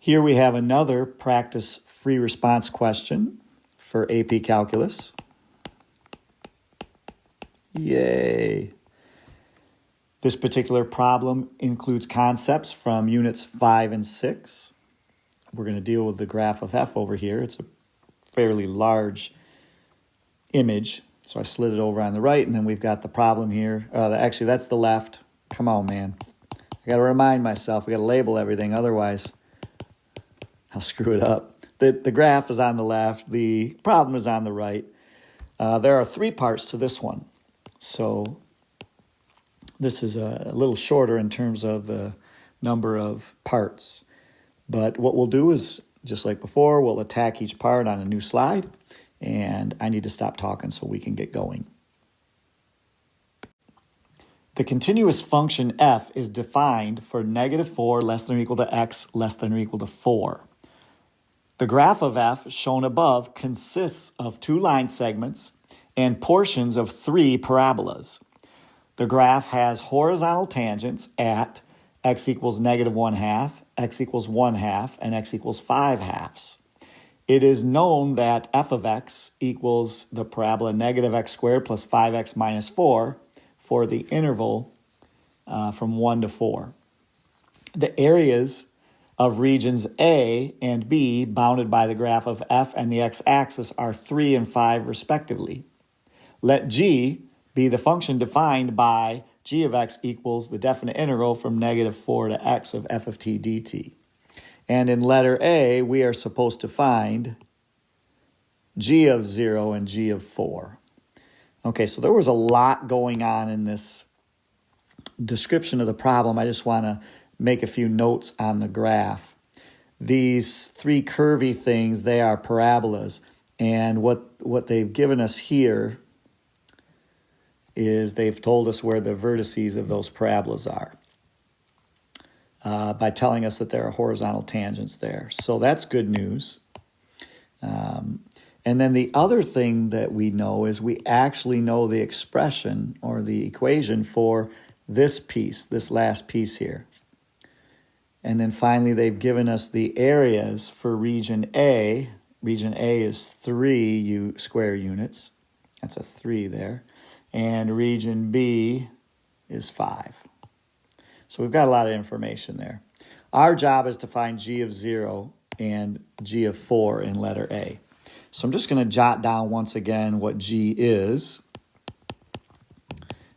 Here we have another practice free response question for AP Calculus. Yay! This particular problem includes concepts from units 5 and 6. We're going to deal with the graph of f over here. It's a fairly large image, so I slid it over on the right, and then we've got the problem here. Actually, that's the left. Come on, man. I got to remind myself. I got to label everything, otherwise I'll screw it up. The graph is on the left. The problem is on the right. There are 3 parts to this one, so this is a little shorter in terms of the number of parts. But what we'll do is, just like before, we'll attack each part on a new slide, and I need to stop talking so we can get going. The continuous function f is defined for -4 less than or equal to x less than or equal to 4. The graph of f shown above consists of 2 line segments and portions of 3 parabolas. The graph has horizontal tangents at x equals -1/2, x equals 1/2, and x equals 5/2. It is known that f of x equals the parabola -x squared plus 5x minus 4 for the interval from 1 to 4. The areas of regions A and B bounded by the graph of f and the x-axis are 3 and 5 respectively. Let g be the function defined by g of x equals the definite integral from -4 to x of f of t dt. And in letter A, we are supposed to find g of 0 and g of 4. Okay, so there was a lot going on in this description of the problem. I just want to make a few notes on the graph. These 3 curvy things, they are parabolas. And what they've given us here is they've told us where the vertices of those parabolas are by telling us that there are horizontal tangents there. So that's good news. And then the other thing that we know is we actually know the expression or the equation for this piece, this last piece here. And then finally, they've given us the areas for region A. Region A is 3 square units. That's a 3 there. And region B is 5. So we've got a lot of information there. Our job is to find g of 0 and g of 4 in letter A. So I'm just going to jot down once again what g is.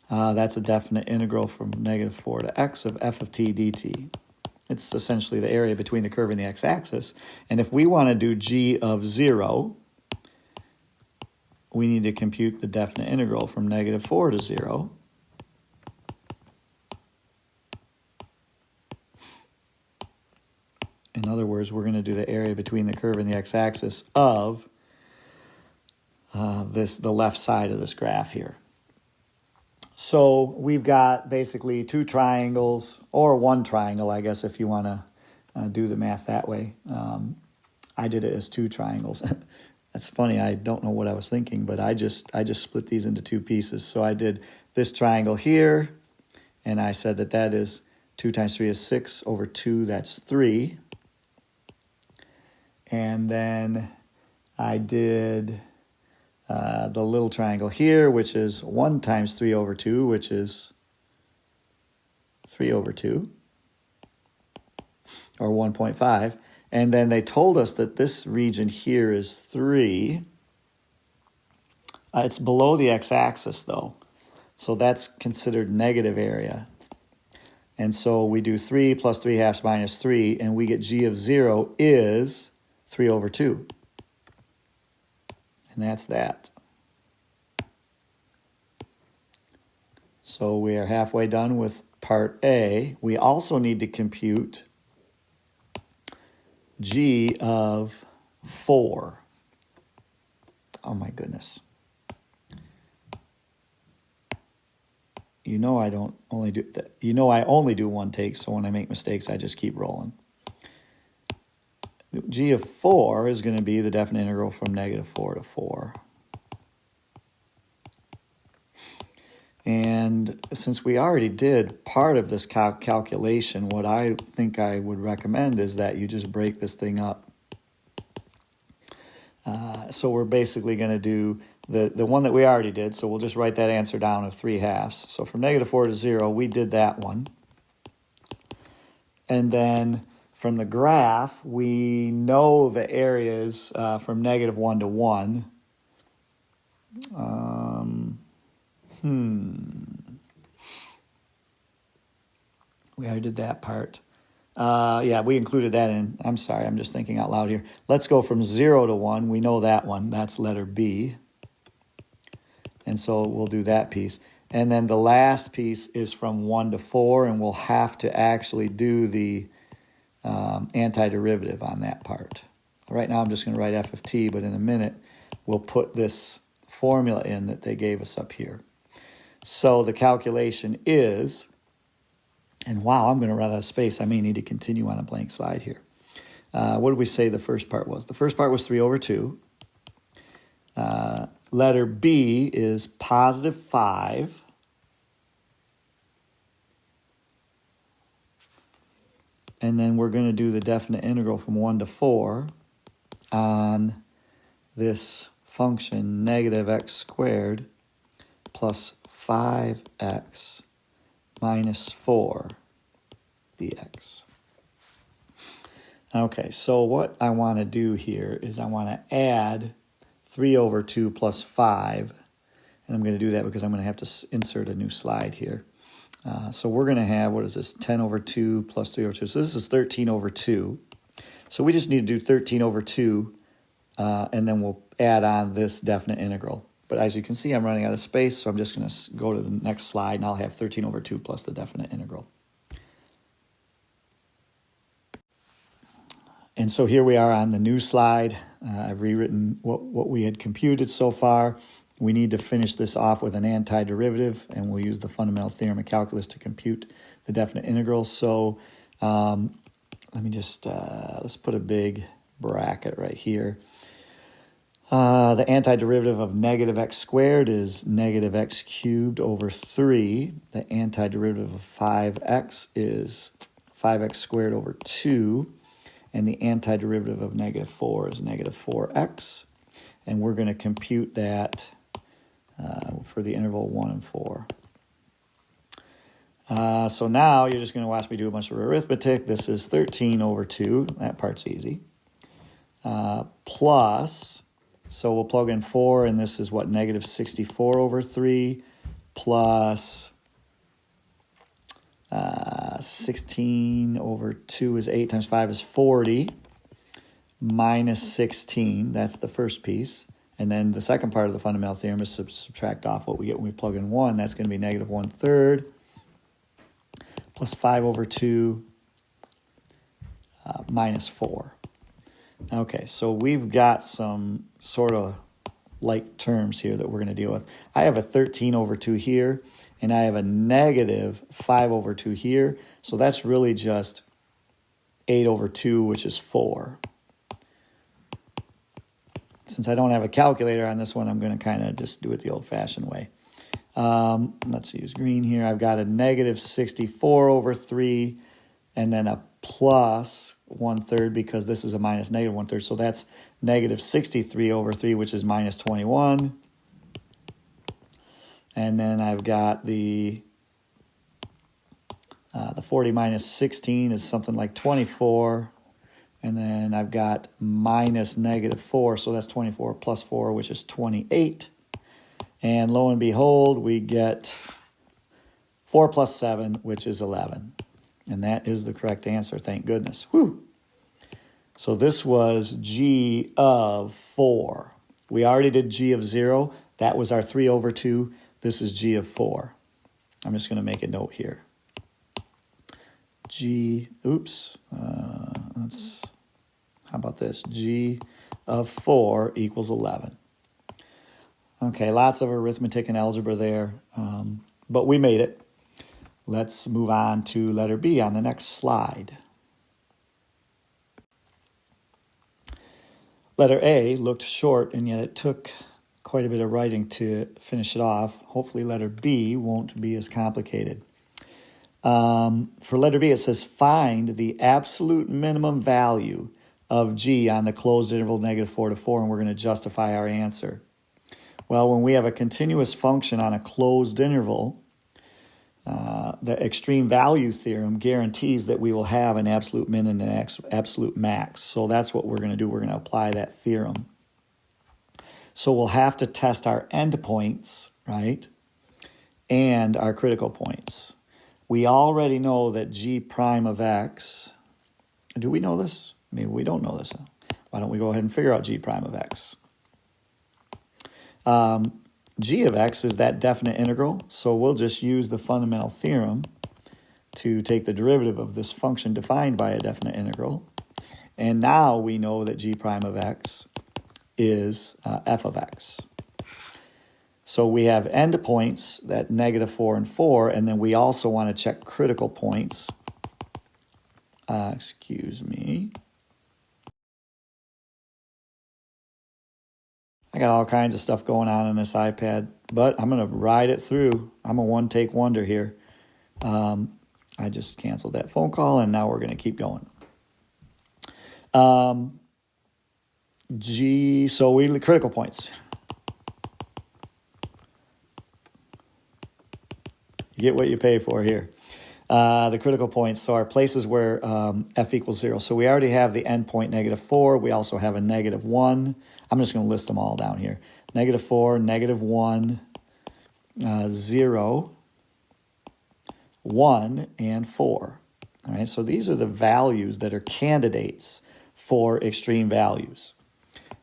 That's a definite integral from -4 to x of f of t dt. It's essentially the area between the curve and the x-axis. And if we want to do g of 0, we need to compute the definite integral from -4 to 0. In other words, we're going to do the area between the curve and the x-axis of the left side of this graph here. So we've got basically 2 triangles, or 1 triangle, I guess, if you want to do the math that way. I did it as 2 triangles. That's funny. I don't know what I was thinking, but I just split these into 2 pieces. So I did this triangle here, and I said that is 2 times 3 is 6 over 2. That's 3. And then I did the little triangle here, which is 1 times 3 over 2, which is 3 over 2, or 1.5. And then they told us that this region here is 3. It's below the x-axis, though. So that's considered negative area. And so we do 3 plus 3/2 minus 3, and we get g of 0 is 3 over 2. And that's that. So we are halfway done with part A. We also need to compute g of 4. Oh my goodness. You know I only do 1 take, so when I make mistakes, I just keep rolling. G of 4 is going to be the definite integral from -4 to 4. And since we already did part of this calculation, what I think I would recommend is that you just break this thing up. So we're basically going to do the one that we already did, so we'll just write that answer down of 3/2. So from -4 to 0, we did that one. And then from the graph, we know the areas from -1 to 1. We already did that part. Yeah, we included that in. I'm sorry, I'm just thinking out loud here. Let's go from 0 to 1. We know that one. That's letter B. And so we'll do that piece. And then the last piece is from 1 to 4, and we'll have to actually do the antiderivative on that part. Right now I'm just going to write f of t, but in a minute we'll put this formula in that they gave us up here. So the calculation is, and wow, I'm going to run out of space. I may need to continue on a blank slide here. What did we say the first part was? The first part was 3/2. Letter B is +5. And then we're going to do the definite integral from 1 to 4 on this function -x² plus 5x minus 4 dx. Okay, so what I want to do here is I want to add 3/2 plus 5, and I'm going to do that because I'm going to have to insert a new slide here. So we're going to have, what is this, 10/2 plus 3/2. So this is 13/2. So we just need to do 13/2, and then we'll add on this definite integral. But as you can see, I'm running out of space, so I'm just going to go to the next slide, and I'll have 13/2 plus the definite integral. And so here we are on the new slide. I've rewritten what we had computed so far. We need to finish this off with an antiderivative, and we'll use the fundamental theorem of calculus to compute the definite integral. So let me just, let's put a big bracket right here. The antiderivative of -x² is -x³ / 3. The antiderivative of 5x is 5x² / 2. And the antiderivative of -4 is -4x. And we're going to compute that for the interval 1 and 4. So now you're just going to watch me do a bunch of arithmetic. This is 13/2. That part's easy. Plus, so we'll plug in 4, and this is what, -64/3 plus 16/2 is 8 times 5 is 40 minus 16. That's the first piece. And then the second part of the fundamental theorem is to subtract off what we get when we plug in 1. That's going to be -1/3 plus 5/2 minus 4. Okay, so we've got some sort of like terms here that we're going to deal with. I have a 13/2 here, and I have a -5/2 here. So that's really just 8/2, which is 4. Since I don't have a calculator on this one, I'm going to kind of just do it the old-fashioned way. Let's use green here. I've got a -64/3, and then a plus 1/3 because this is a minus -1/3. So that's -63/3, which is -21. And then I've got the 40 minus 16 is something like 24. And then I've got minus -4, so that's 24 plus 4, which is 28. And lo and behold, we get 4 plus 7, which is 11. And that is the correct answer, thank goodness. Whew. So this was G of 4. We already did G of 0. That was our 3/2. This is G of 4. I'm just going to make a note here. G, oops, how about this? G of 4 equals 11. Okay, lots of arithmetic and algebra there, but we made it. Let's move on to letter B on the next slide. Letter A looked short, and yet it took quite a bit of writing to finish it off. Hopefully letter B won't be as complicated. For letter B, it says find the absolute minimum value of G on the closed interval -4 to 4, and we're going to justify our answer. Well, when we have a continuous function on a closed interval, the extreme value theorem guarantees that we will have an absolute min and an absolute max. So that's what we're going to do. We're going to apply that theorem. So we'll have to test our endpoints, right, and our critical points. We already know that G prime of x, do we know this? Maybe we don't know this. Why don't we go ahead and figure out G prime of x? G of x is that definite integral, so we'll just use the fundamental theorem to take the derivative of this function defined by a definite integral. And now we know that G prime of x is f of x. So we have endpoints at -4 and 4, and then we also want to check critical points. Excuse me. I got all kinds of stuff going on this iPad, but I'm going to ride it through. I'm a one-take wonder here. I just canceled that phone call, and now we're going to keep going. Critical points. You get what you pay for here. The critical points, so our places where f equals 0. So we already have the endpoint -4. We also have a -1. I'm just going to list them all down here. -4, -1, 0, 1, and 4. All right, so these are the values that are candidates for extreme values.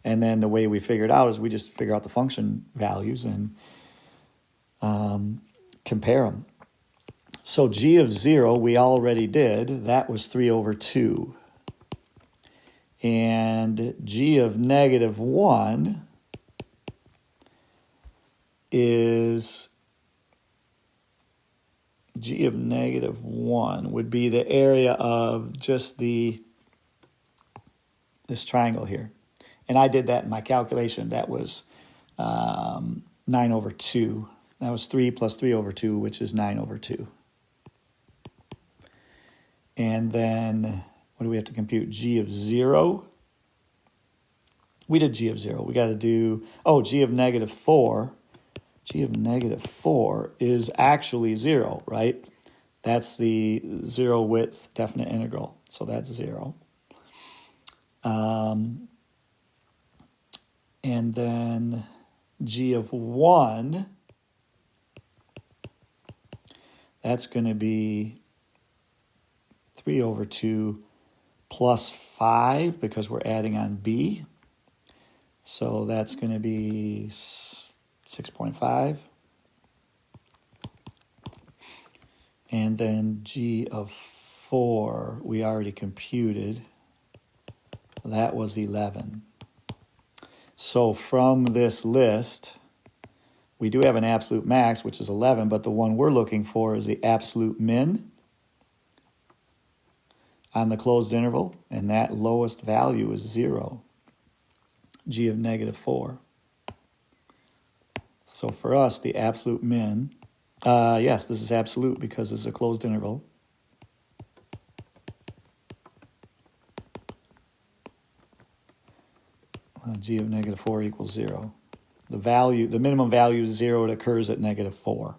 And then the way we figure it out is we just figure out the function values and compare them. So G of 0 we already did. That was 3/2. And G of -1 is, G of -1 would be the area of just this triangle here. And I did that in my calculation. That was 9/2. That was 3 plus 3/2, which is 9/2. And then, what do we have to compute? G of 0. We did G of 0. We got to do, G of -4. G of -4 is actually 0, right? That's the 0 width definite integral. So that's 0. And then G of 1, that's going to be 3/2 plus 5 because we're adding on B. So that's going to be 6.5. And then G of 4, we already computed. That was 11. So from this list, we do have an absolute max, which is 11, but the one we're looking for is the absolute min on the closed interval, and that lowest value is 0, G of -4. So for us, the absolute min, yes, this is absolute because it's a closed interval. G of -4 equals 0. The minimum value is 0. It occurs at -4.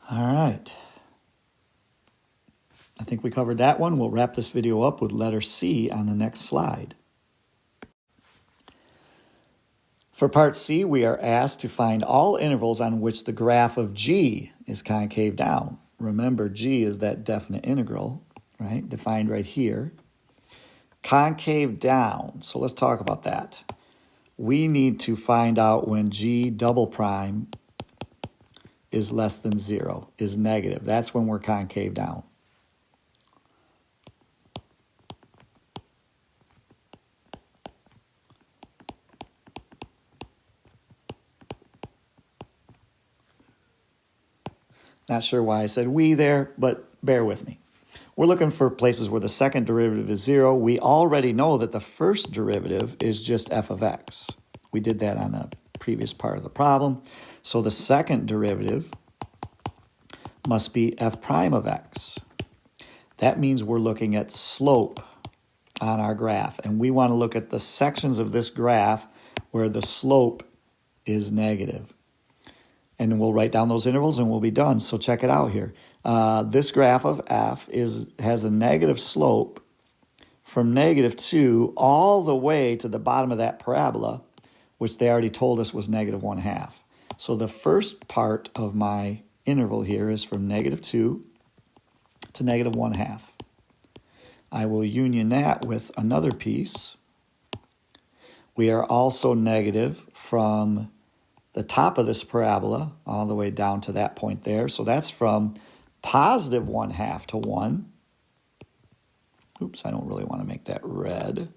All right. I think we covered that one. We'll wrap this video up with letter C on the next slide. For part C, we are asked to find all intervals on which the graph of G is concave down. Remember, G is that definite integral, right? Defined right here. Concave down. So let's talk about that. We need to find out when G double prime is less than 0, is negative. That's when we're concave down. Not sure why I said we there, but bear with me. We're looking for places where the second derivative is 0. We already know that the first derivative is just f of x. We did that on a previous part of the problem. So the second derivative must be f prime of x. That means we're looking at slope on our graph, and we want to look at the sections of this graph where the slope is negative. And we'll write down those intervals and we'll be done. So check it out here. This graph of f has a negative slope from -2 all the way to the bottom of that parabola, which they already told us was -1/2. So the first part of my interval here is from -2 to -1/2. I will union that with another piece. We are also negative from the top of this parabola all the way down to that point there. So that's from +1/2 to 1. Oops, I don't really want to make that red.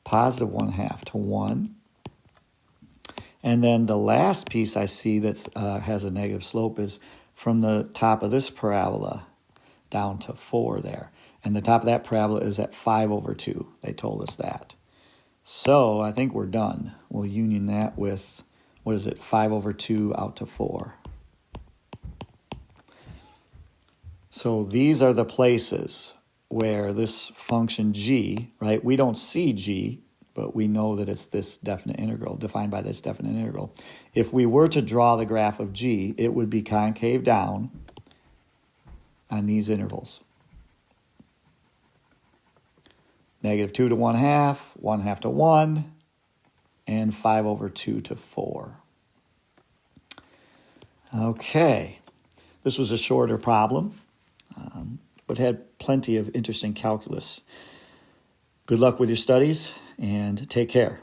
+1/2 to 1. And then the last piece I see that has a negative slope is from the top of this parabola down to 4 there. And the top of that parabola is at 5/2. They told us that. So I think we're done. We'll union that with, 5/2 out to 4. So these are the places where this function g, right? We don't see g, but we know that it's this definite integral, defined by this definite integral. If we were to draw the graph of g, it would be concave down on these intervals. -2 to 1/2, 1/2 to 1, and 5/2 to 4. Okay, this was a shorter problem, but had plenty of interesting calculus. Good luck with your studies, and take care.